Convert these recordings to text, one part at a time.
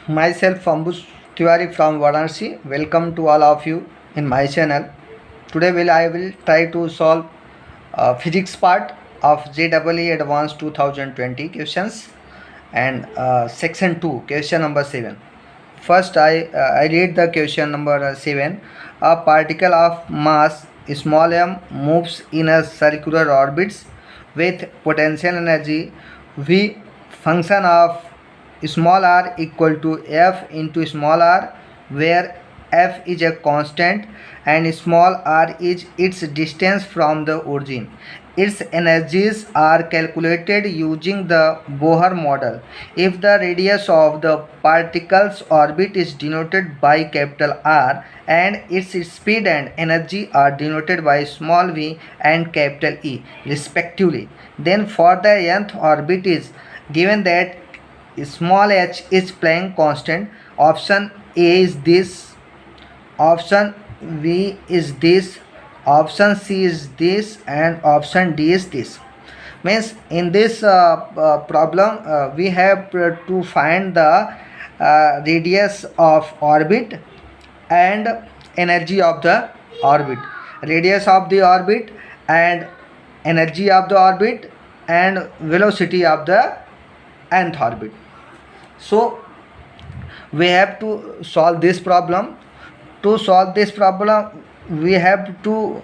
Myself Ambush Tiwari from Varanasi. Welcome to all of you in my channel. Today I will try to solve physics part of JEE Advanced 2020 questions and section 2 question number 7. First I read the question number 7. A particle of mass small m moves in a circular orbits with potential energy V function of small r equal to f into small r, where f is a constant and small r is its distance from the origin. Its energies are calculated using the Bohr model. If the radius of the particle's orbit is denoted by capital R and its speed and energy are denoted by small v and capital E respectively, then for the nth orbit is given that small h is Planck constant. Option A is this, option B is this, option C is this, and option D is this. Means in this problem we have to find the radius of orbit and energy of the orbit, radius of the orbit and energy of the orbit and velocity of the nth orbit. So we have to solve this problem. To solve this problem we have to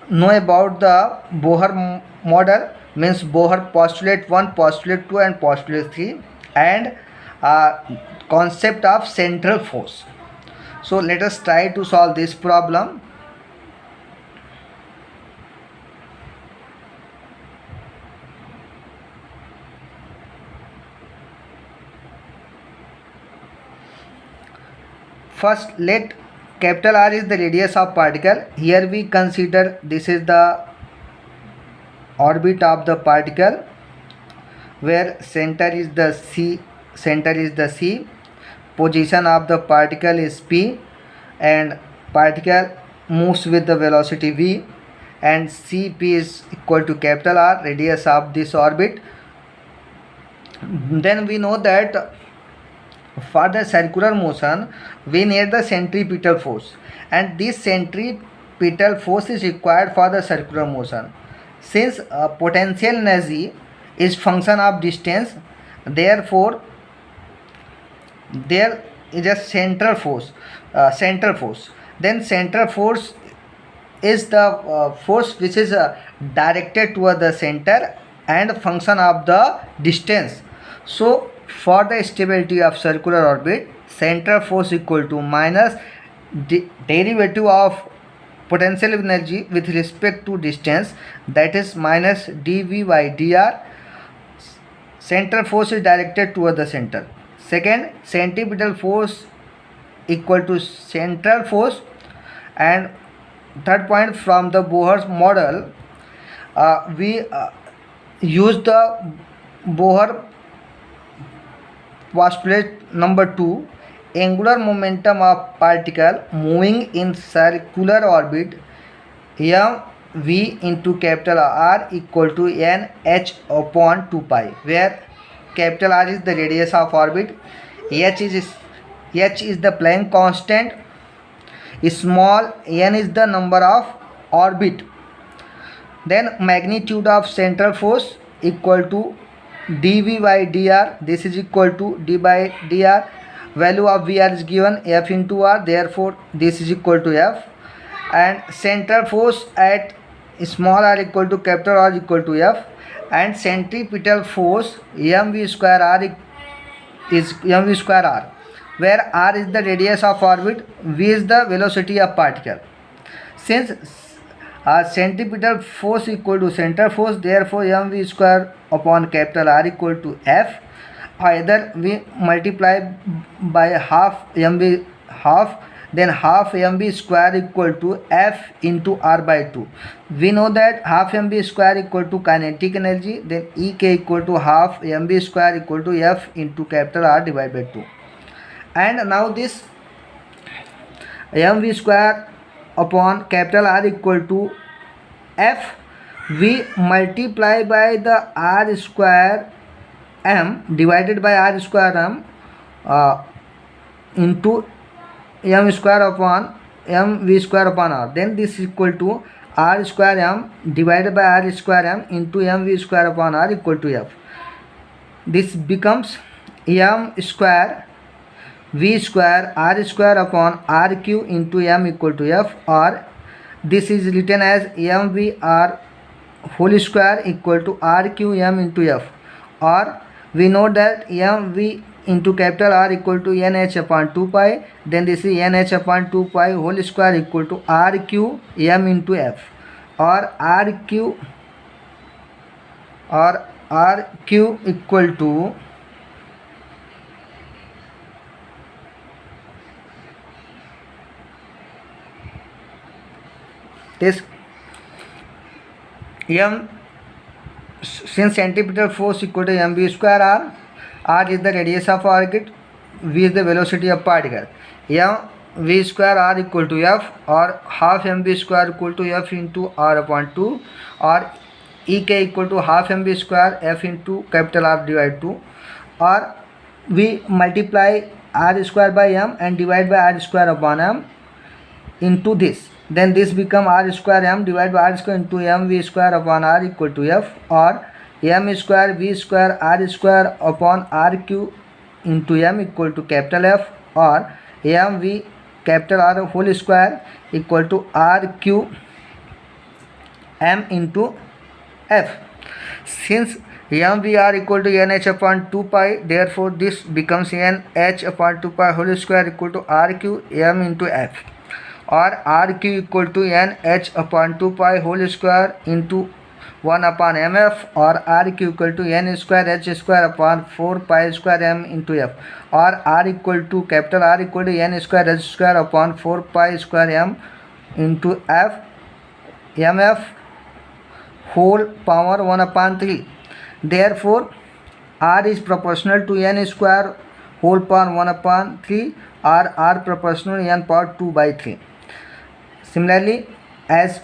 know about the Bohr model, means Bohr postulate 1, postulate 2 and postulate 3, and concept of central force. So let us try to solve this problem. First, let capital R is the radius of particle. Here we consider this is the orbit of the particle, where center is the C, position of the particle is P, and particle moves with the velocity v, and Cp is equal to capital R, radius of this orbit. Then we know that for the circular motion we need the centripetal force, and this centripetal force is required for the circular motion. Since potential energy is function of distance, therefore there is a central force. Then central force is the force which is directed toward the center and function of the distance. So for the stability of circular orbit, central force equal to minus derivative of potential energy with respect to distance, that is minus dv by dr. Central force is directed toward the center. Second, centripetal force equal to central force. And third point, from the Bohr model we use the Bohr postulate number 2, angular momentum of particle moving in circular orbit m v into capital R equal to n h upon 2 pi, where capital R is the radius of orbit, h is the Planck constant, small n is the number of orbit. Then magnitude of central force equal to dv by dr, this is equal to d by dr. Value of vr is given f into r, therefore this is equal to f. And central force at small r equal to capital R equal to f, and centripetal force mv square r is mv square r, where r is the radius of orbit, v is the velocity of particle. Since centripetal force equal to central force, therefore mv square upon capital R equal to f. Either we multiply by half mv, then half mv square equal to f into r by 2. We know that half mv square equal to kinetic energy, then ek equal to half mv square equal to f into capital R divided by 2. And now this mv square upon capital R equal to f, we multiply by the r square m divided by r square m into m square upon m v square upon r. Then this is equal to r square m divided by r square m into m v square upon r equal to f. This becomes m square v square r square upon r cube into m equal to f, or this is written as m v r whole square equal to r cube m into f, or we know that m v into capital R equal to nh upon 2 pi, then this is nh upon 2 pi whole square equal to r cube m into f, or r cube equal to this m, since centripetal force equal to mv square r is the radius of orbit, v is the velocity of particle, m v square r equal to f, or half mv square equal to f into r upon 2, or ek equal to half mv square f into capital R divided 2, or we multiply r square by m and divide by r square upon m into this, then this become r square m divided by r square into m v square upon r equal to f, or m square v square r square upon r cube into m equal to capital F, or m v capital R whole square equal to r cube m into f. Since m v r equal to nh upon 2 pi, therefore this becomes nh upon 2 pi whole square equal to r cube m into f, or r cube equal to nh upon 2 pi whole square into 1 upon mf, or r cube equal to n square h square upon 4 pi square m into f, or r equal to capital R equal to n square h square upon 4 pi square m into f mf whole power 1 upon 3. Therefore r is proportional to n square whole power 1 upon 3, or r proportional to n power 2 by 3. Similarly, as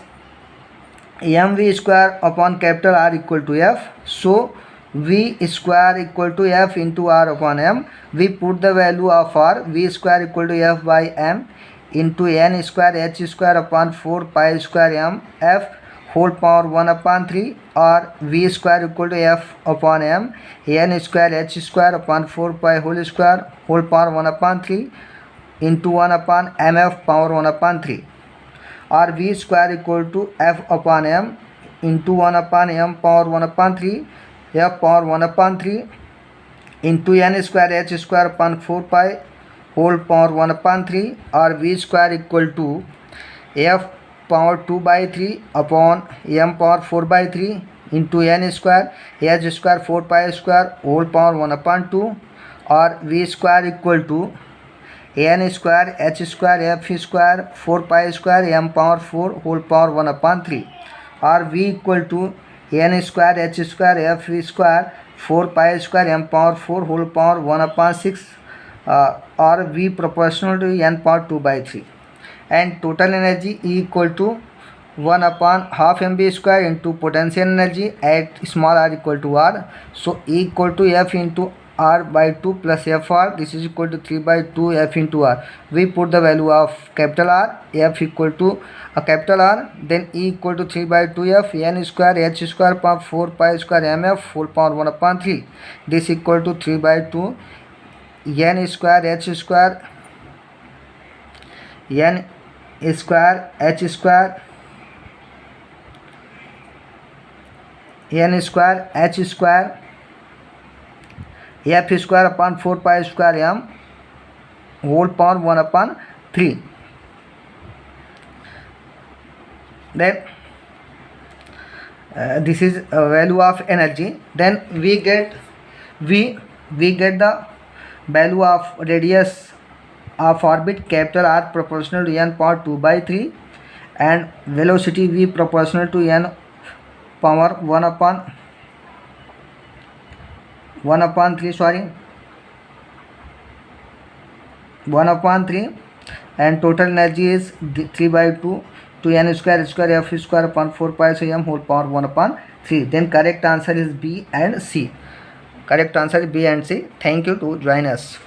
mv square upon capital R equal to f, so v square equal to f into r upon m. We put the value of r, v square equal to f by m into n square h square upon 4 pi square m f whole power 1 upon 3, or v square equal to f upon m n square h square upon 4 pi whole power 1 upon 3 into 1 upon mf power 1 upon 3, or v square equal to f upon m into 1 upon m power 1 upon 3 f power 1 upon 3 into n square h square upon 4 pi whole power 1 upon 3, or v square equal to f power 2 by 3 upon m power 4 by 3 into n square h square 4 pi square whole power 1 upon 2, or v square equal to n square h square f square 4 pi square m power 4 whole power 1 upon 3, or v equal to n square h square f square 4 pi square m power 4 whole power 1 upon 6, or v proportional to n power 2 by 3. And total energy E equal to 1 upon half mv square into potential energy at small r equal to r. So E equal to f into r by 2 plus fr, this is equal to 3 by 2 f into r. We put the value of capital R, f equal to a capital R, then E equal to 3 by 2 f n square h square power 4 pi square mf whole power 1 upon 3. This equal to 3 by 2 n square h square n square h square n square h square f square upon 4 pi square m whole power 1 upon 3. Then this is a value of energy. Then we get the value of radius of orbit capital R proportional to n power 2 by 3, and velocity v proportional to n power 1 upon 3, and total energy is 3 by 2 to n square f square upon 4 pi so m whole power 1 upon 3. Then correct answer is B and C. Correct answer is B and C. Thank you to join us.